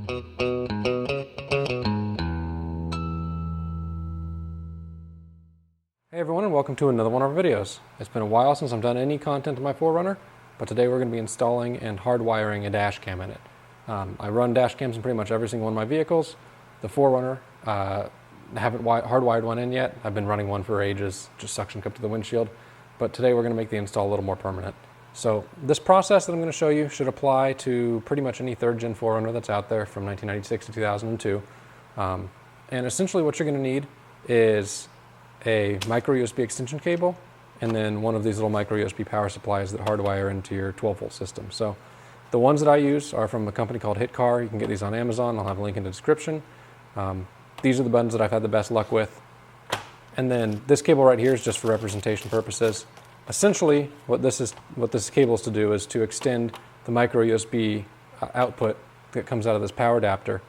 Hey everyone, and welcome to another one of our videos. It's been a while since I've done any content on my 4Runner, but today we're going to be installing and hardwiring a dash cam in it. I run dash cams in pretty much every single one of my vehicles. The 4Runner, I haven't hardwired one in yet. I've been running one for ages, just suction cup to the windshield, but today we're going to make the install a little more permanent. So this process that I'm going to show you should apply to pretty much any 3rd gen 4Runner that's out there from 1996 to 2002. And essentially what you're going to need is a micro USB extension cable and then one of these little micro USB power supplies that hardwire into your 12-volt system. So the ones that I use are from a company called HitCar. You can get these on Amazon. I'll have a link in the description. These are the buttons that I've had the best luck with. And then this cable right here is just for representation purposes. Essentially, what this cable is to do is to extend the micro USB output that comes out of this power adapter,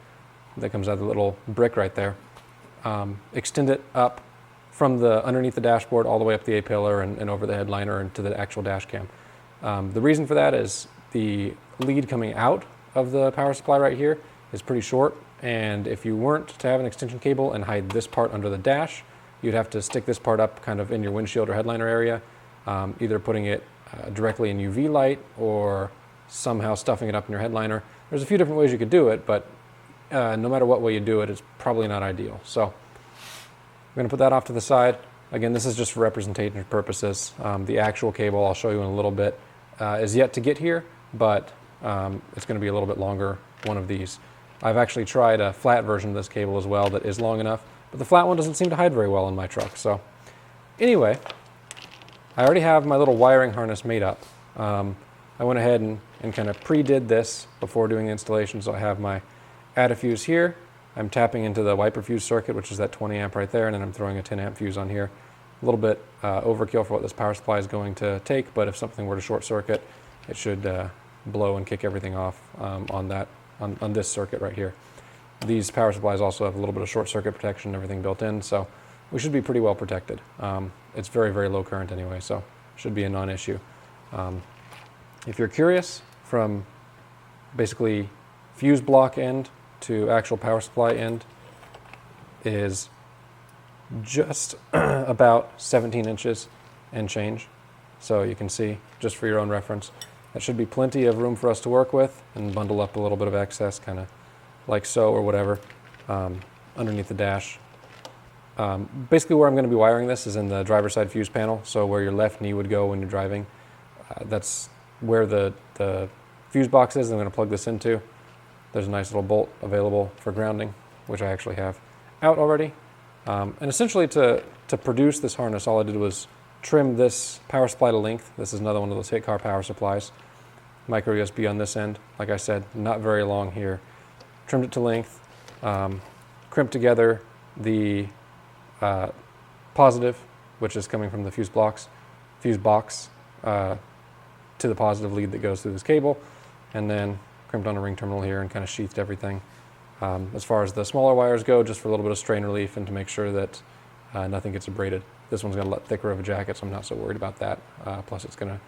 that comes out of the little brick right there, extend it up from underneath the dashboard all the way up the A-pillar and over the headliner and to the actual dash cam. The reason for that is the lead coming out of the power supply right here is pretty short, and if you weren't to have an extension cable and hide this part under the dash, you'd have to stick this part up kind of in your windshield or headliner area, either putting it directly in UV light or somehow stuffing it up in your headliner. There's a few different ways you could do it, but no matter what way you do it, it's probably not ideal. So I'm going to put that off to the side. Again, this is just for representation purposes. The actual cable I'll show you in a little bit is yet to get here, but it's going to be a little bit longer, one of these. I've actually tried a flat version of this cable as well that is long enough, but the flat one doesn't seem to hide very well in my truck. So anyway, I already have my little wiring harness made up. I went ahead and kind of pre-did this before doing the installation, so I have my add a fuse here. I'm tapping into the wiper fuse circuit, which is that 20 amp right there, and then I'm throwing a 10 amp fuse on here. A little bit overkill for what this power supply is going to take, but if something were to short circuit, it should blow and kick everything off on this circuit right here. These power supplies also have a little bit of short circuit protection and everything built in, so we should be pretty well protected. It's very, very low current anyway, so should be a non-issue. If you're curious, from basically fuse block end to actual power supply end is just about 17 inches and change. So you can see, just for your own reference, that should be plenty of room for us to work with and bundle up a little bit of excess, kind of like so or whatever, underneath the dash. Basically where I'm going to be wiring this is in the driver's side fuse panel, so where your left knee would go when you're driving. That's where the fuse box is I'm going to plug this into. There's a nice little bolt available for grounding, which I actually have out already. And essentially to produce this harness, all I did was trim this power supply to length. This is another one of those HitCar power supplies. Micro USB on this end, like I said, not very long here. Trimmed it to length, crimped together the positive, which is coming from the fuse box, to the positive lead that goes through this cable, and then crimped on a ring terminal here and kind of sheathed everything. As far as the smaller wires go, just for a little bit of strain relief and to make sure that nothing gets abraded. This one's got a lot thicker of a jacket, so I'm not so worried about that. Plus it's going to,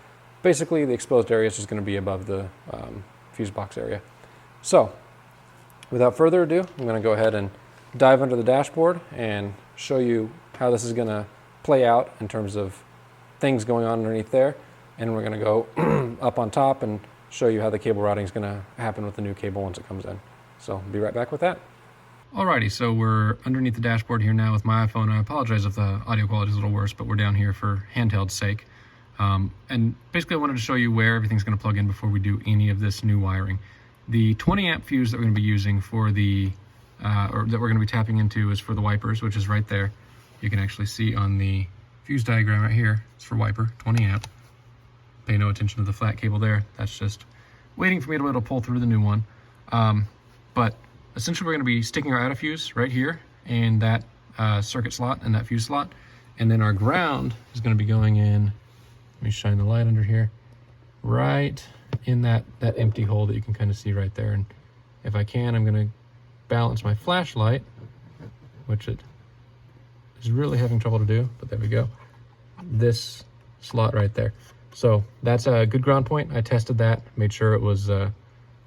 basically the exposed area is just going to be above the fuse box area. So without further ado, I'm going to go ahead and dive under the dashboard and show you how this is going to play out in terms of things going on underneath there. And we're going to go up on top and show you how the cable routing is going to happen with the new cable once it comes in. So I'll be right back with that. Alrighty, so we're underneath the dashboard here now with my iPhone. I apologize if the audio quality is a little worse, but we're down here for handheld's sake. And basically I wanted to show you where everything's going to plug in before we do any of this new wiring. The 20 amp fuse that we're going to be using for the, or that we're going to be tapping into is for the wipers, which is right there. You can actually see on the fuse diagram right here, it's for wiper, 20 amp. Pay no attention to the flat cable there. That's just waiting for me to be able to pull through the new one. But essentially we're going to be sticking our add fuse right here in that circuit slot and that fuse slot. And then our ground is going to be going in, let me shine the light under here, right in that empty hole that you can kind of see right there. And if I can, I'm going to balance my flashlight, which it is really having trouble to do, but there we go. This slot right there. So that's a good ground point. I tested that, made sure it was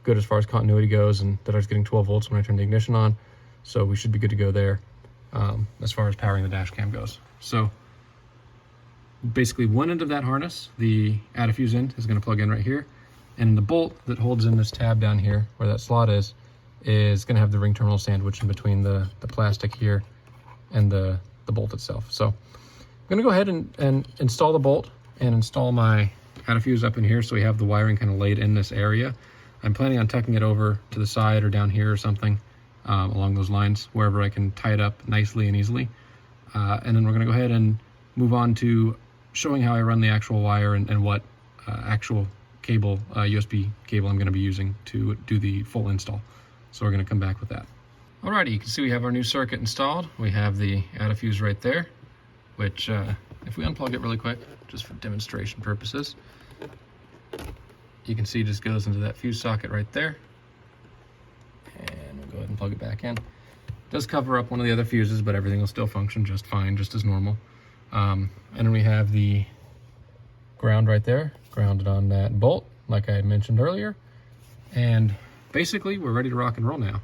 good as far as continuity goes, and that I was getting 12 volts when I turned the ignition on. So we should be good to go there as far as powering the dash cam goes. So basically one end of that harness, the add a fuse end, is going to plug in right here. And the bolt that holds in this tab down here, where that slot is going to have the ring terminal sandwiched in between the plastic here and the bolt itself. So I'm going to go ahead and install the bolt and install my add a fuse up in here so we have the wiring kind of laid in this area. I'm planning on tucking it over to the side or down here or something along those lines, wherever I can tie it up nicely and easily. And then we're going to go ahead and move on to showing how I run the actual wire and what actual cable, USB cable I'm going to be using to do the full install. So we're going to come back with that. Alrighty, you can see we have our new circuit installed. We have the add a fuse right there, which if we unplug it really quick, just for demonstration purposes, you can see it just goes into that fuse socket right there. And we'll go ahead and plug it back in. It does cover up one of the other fuses, but everything will still function just fine, just as normal. And then we have the ground right there, grounded on that bolt, like I had mentioned earlier. And basically, we're ready to rock and roll now.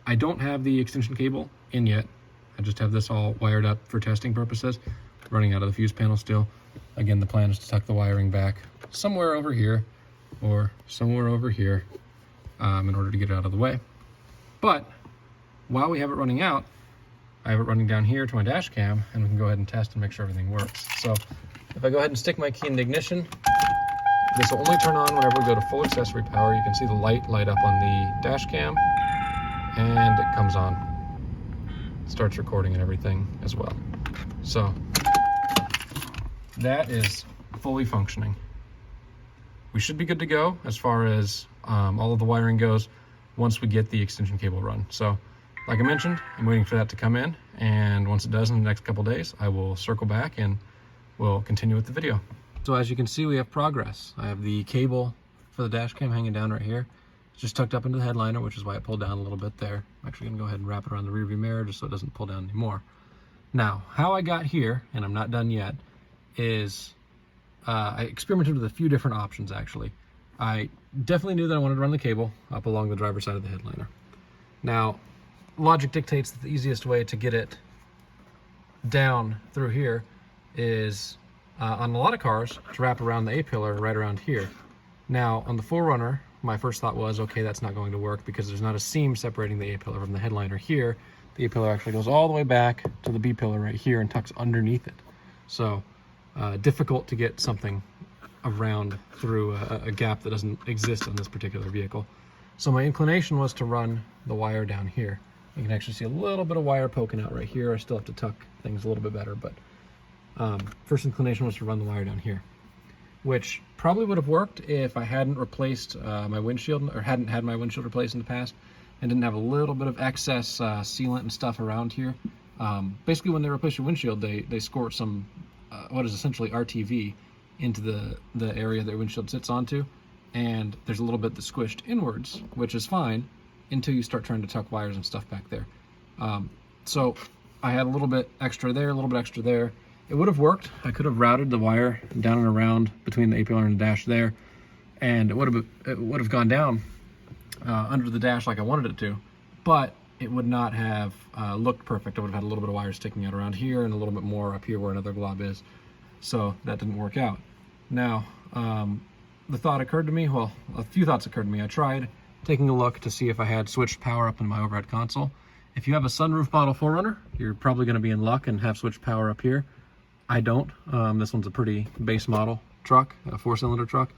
I don't have the extension cable in yet. I just have this all wired up for testing purposes, running out of the fuse panel still. Again, the plan is to tuck the wiring back somewhere over here or somewhere over here in order to get it out of the way. But while we have it running out, I have it running down here to my dash cam, and we can go ahead and test and make sure everything works. So if I go ahead and stick my key in the ignition, this will only turn on whenever we go to full accessory power. You can see the light up on the dash cam, and it comes on. It starts recording and everything as well. So that is fully functioning. We should be good to go as far as all of the wiring goes once we get the extension cable run. So like I mentioned, I'm waiting for that to come in, and once it does in the next couple days, I will circle back and we'll continue with the video. So as you can see, we have progress. I have the cable for the dash cam hanging down right here. It's just tucked up into the headliner, which is why it pulled down a little bit there. I'm actually gonna go ahead and wrap it around the rearview mirror just so it doesn't pull down anymore. Now, how I got here, and I'm not done yet, is I experimented with a few different options actually. I definitely knew that I wanted to run the cable up along the driver's side of the headliner. Now, logic dictates that the easiest way to get it down through here is on a lot of cars to wrap around the A-pillar right around here. Now on the 4Runner, my first thought was, okay, that's not going to work because there's not a seam separating the A-pillar from the headliner here. The A-pillar actually goes all the way back to the B-pillar right here and tucks underneath it. So difficult to get something around through a gap that doesn't exist on this particular vehicle. So my inclination was to run the wire down here. You can actually see a little bit of wire poking out right here. I still have to tuck things a little bit better, but first inclination was to run the wire down here, which probably would have worked if I hadn't replaced my windshield, or hadn't had my windshield replaced in the past, and didn't have a little bit of excess sealant and stuff around here. Basically, when they replace your windshield, they squirt some what is essentially RTV into the area that your windshield sits onto, and there's a little bit that's squished inwards, which is fine until you start trying to tuck wires and stuff back there. So I had a little bit extra there, a little bit extra there. It would have worked. I could have routed the wire down and around between the A-pillar and the dash there, and it would have gone down under the dash like I wanted it to, but it would not have looked perfect. I would have had a little bit of wire sticking out around here and a little bit more up here where another glob is. So that didn't work out. Now, the thought occurred to me, well, a few thoughts occurred to me. I tried taking a look to see if I had switched power up in my overhead console. If you have a sunroof model 4Runner, you're probably going to be in luck and have switched power up here. I don't. This one's a pretty base model truck, a 4-cylinder truck.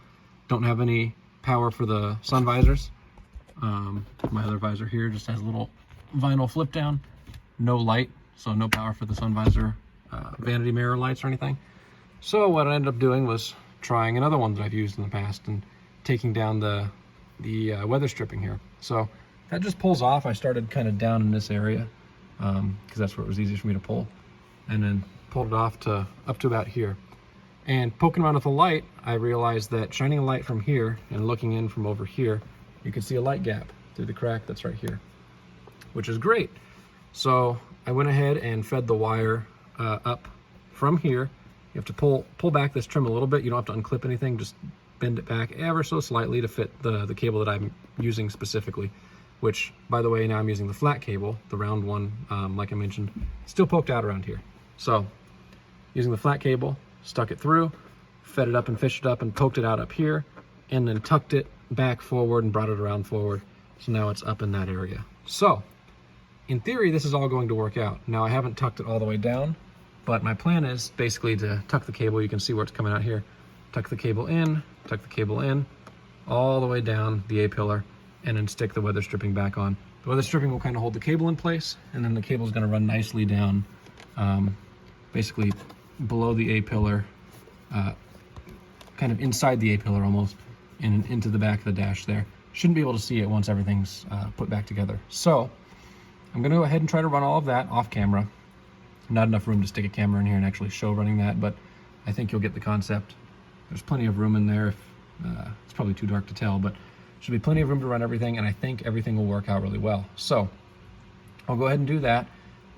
Don't have any power for the sun visors. My other visor here just has a little vinyl flip down. No light, so no power for the sun visor, vanity mirror lights or anything. So what I ended up doing was trying another one that I've used in the past and taking down the weather stripping here. So that just pulls off. I started kind of down in this area because that's where it was easiest for me to pull, and then pulled it off to up to about here. And poking around with the light, I realized that shining a light from here and looking in from over here, you can see a light gap through the crack that's right here, which is great. So I went ahead and fed the wire up from here. You have to pull back this trim a little bit. You don't have to unclip anything, just bend it back ever so slightly to fit the cable that I'm using specifically, which, by the way, now I'm using the flat cable, the round one, like I mentioned, still poked out around here. So using the flat cable, stuck it through, fed it up and fished it up and poked it out up here, and then tucked it back forward and brought it around forward. So now it's up in that area. So in theory, this is all going to work out. Now I haven't tucked it all the way down, but my plan is basically to tuck the cable. You can see where it's coming out here. Tuck the cable in, all the way down the A-pillar, and then stick the weather stripping back on. The weather stripping will kind of hold the cable in place, and then the cable is going to run nicely down, basically below the A-pillar, kind of inside the A-pillar almost, and into the back of the dash there. Shouldn't be able to see it once everything's put back together. So I'm going to go ahead and try to run all of that off camera. Not enough room to stick a camera in here and actually show running that, but I think you'll get the concept. There's plenty of room in there. If, it's probably too dark to tell, but should be plenty of room to run everything, and I think everything will work out really well. So I'll go ahead and do that,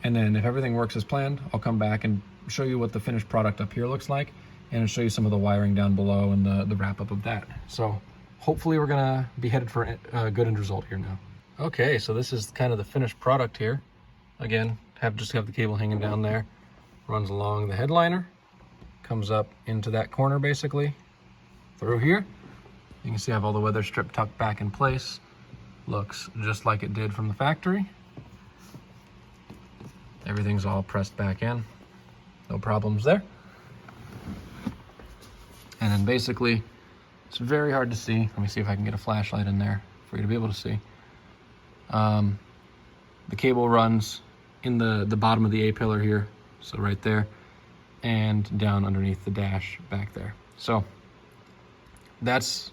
and then if everything works as planned, I'll come back and show you what the finished product up here looks like, and I'll show you some of the wiring down below and the wrap-up of that. So hopefully we're gonna be headed for a good end result here now. Okay, so this is kind of the finished product here. Again, just have the cable hanging down there, runs along the headliner, comes up into that corner basically, through here. You can see I have all the weather strip tucked back in place. Looks just like it did from the factory. Everything's all pressed back in, no problems there. And then basically, it's very hard to see. Let me see if I can get a flashlight in there for you to be able to see. The cable runs in the bottom of the A-pillar here, so right there, and down underneath the dash back there. So that's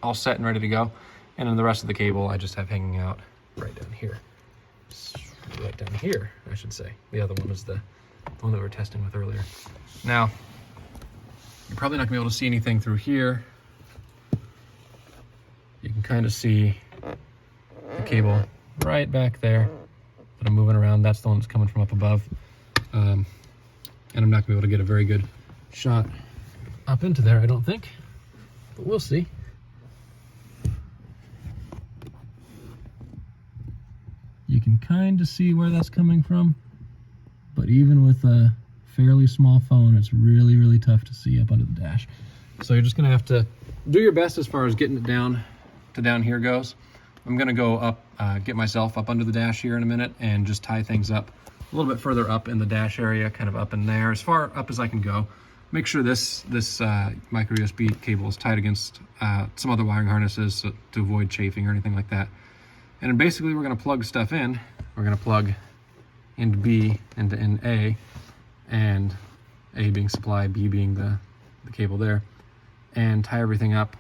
all set and ready to go. And then the rest of the cable I just have hanging out right down here. Right down here, I should say. The other one was the one that we were testing with earlier. Now, you're probably not gonna be able to see anything through here. You can kind of see the cable right back there that I'm moving around. That's the one that's coming from up above. And I'm not gonna be able to get a very good shot up into there, I don't think, but we'll see. You can kind of see where that's coming from, but even with a fairly small phone, it's really, really tough to see up under the dash. So you're just gonna have to do your best as far as getting it down to down here goes. I'm gonna go up, get myself up under the dash here in a minute and just tie things up a little bit further up in the dash area, kind of up in there, as far up as I can go. Make sure this micro USB cable is tied against some other wiring harnesses to avoid chafing or anything like that. And then basically we're gonna plug stuff in. We're gonna plug into B into in A, and A being supply, B being the cable there, and tie everything up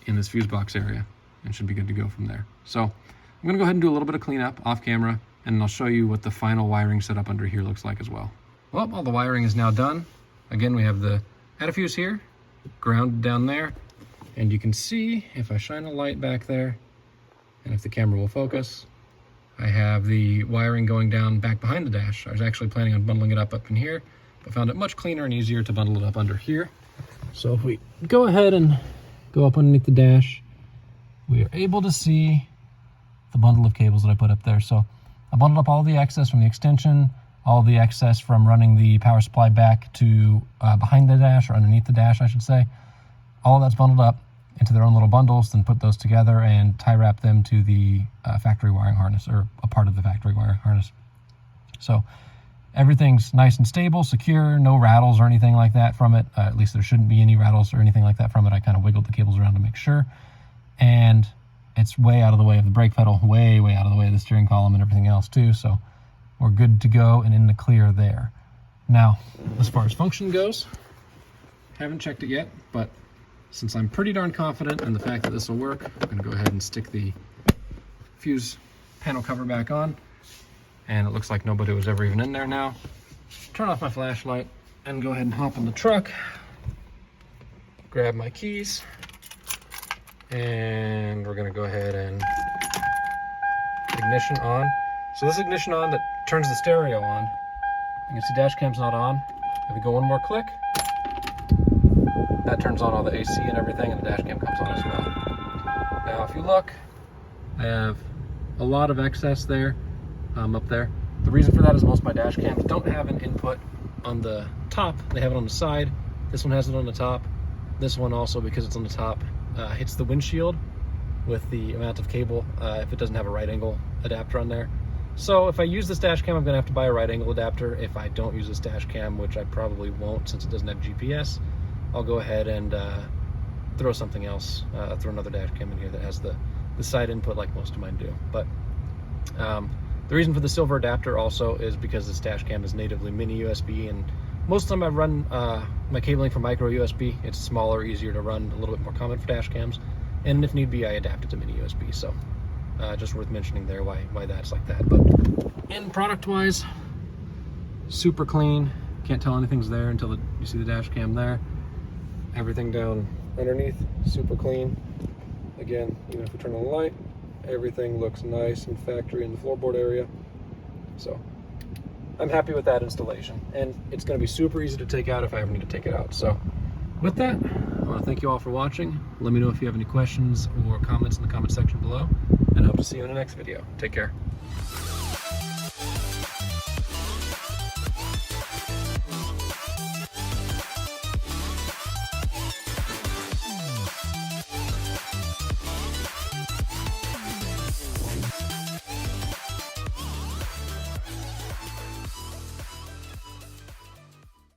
in this fuse box area, and should be good to go from there. So I'm gonna go ahead and do a little bit of cleanup off camera, and I'll show you what the final wiring setup under here looks like as well. Well, all the wiring is now done. Again, we have the antifuse here, grounded down there, and you can see if I shine a light back there, and if the camera will focus, I have the wiring going down back behind the dash. I was actually planning on bundling it up in here, but found it much cleaner and easier to bundle it up under here. So if we go ahead and go up underneath the dash, we are able to see the bundle of cables that I put up there. So I bundled up all the excess from the extension, all the excess from running the power supply back to behind the dash, or underneath the dash, I should say. All of that's bundled up into their own little bundles, then put those together and tie wrap them to the factory wiring harness, or a part of the factory wiring harness. So everything's nice and stable, secure, no rattles or anything like that from it. At least there shouldn't be any rattles or anything like that from it. I kind of wiggled the cables around to make sure. And it's way out of the way of the brake pedal, way out of the way of the steering column and everything else too. So we're good to go and in the clear there. Now, as far as function goes, haven't checked it yet, but since I'm pretty darn confident in the fact that this will work, I'm gonna go ahead and stick the fuse panel cover back on. And it looks like nobody was ever even in there now. Turn off my flashlight and go ahead and hop in the truck, grab my keys, and we're gonna go ahead and ignition on. So this ignition on that turns the stereo on. You can see dash cam's not on. If we go one more click, That turns on all the AC and everything, and the dash cam comes on as well. Now, if you look, I have a lot of excess there, up there. The reason for that is most of my dash cams don't have an input on the top. They have it on the side. This one has it on the top. This one also, because it's on the top, hits the windshield with the amount of cable if it doesn't have a right angle adapter on there. So if I use this dash cam, I'm gonna have to buy a right angle adapter. If I don't use this dash cam, which I probably won't since it doesn't have GPS, I'll go ahead and throw something else, throw another dash cam in here that has the side input like most of mine do. But the reason for the silver adapter also is because this dash cam is natively mini USB, and most of the time I run my cabling for micro USB. It's smaller, easier to run, a little bit more common for dash cams, and if need be, I adapt it to mini USB. So just worth mentioning there why that's like that. But in product wise, super clean. Can't tell anything's there until you see the dash cam there. Everything down underneath, super clean. Again, even if we turn on the light, everything looks nice and factory in the floorboard area. So I'm happy with that installation, and it's going to be super easy to take out if I ever need to take it out. So with that, I want to thank you all for watching. Let me know if you have any questions or comments in the comment section below, and I hope to see you in the next video. Take care.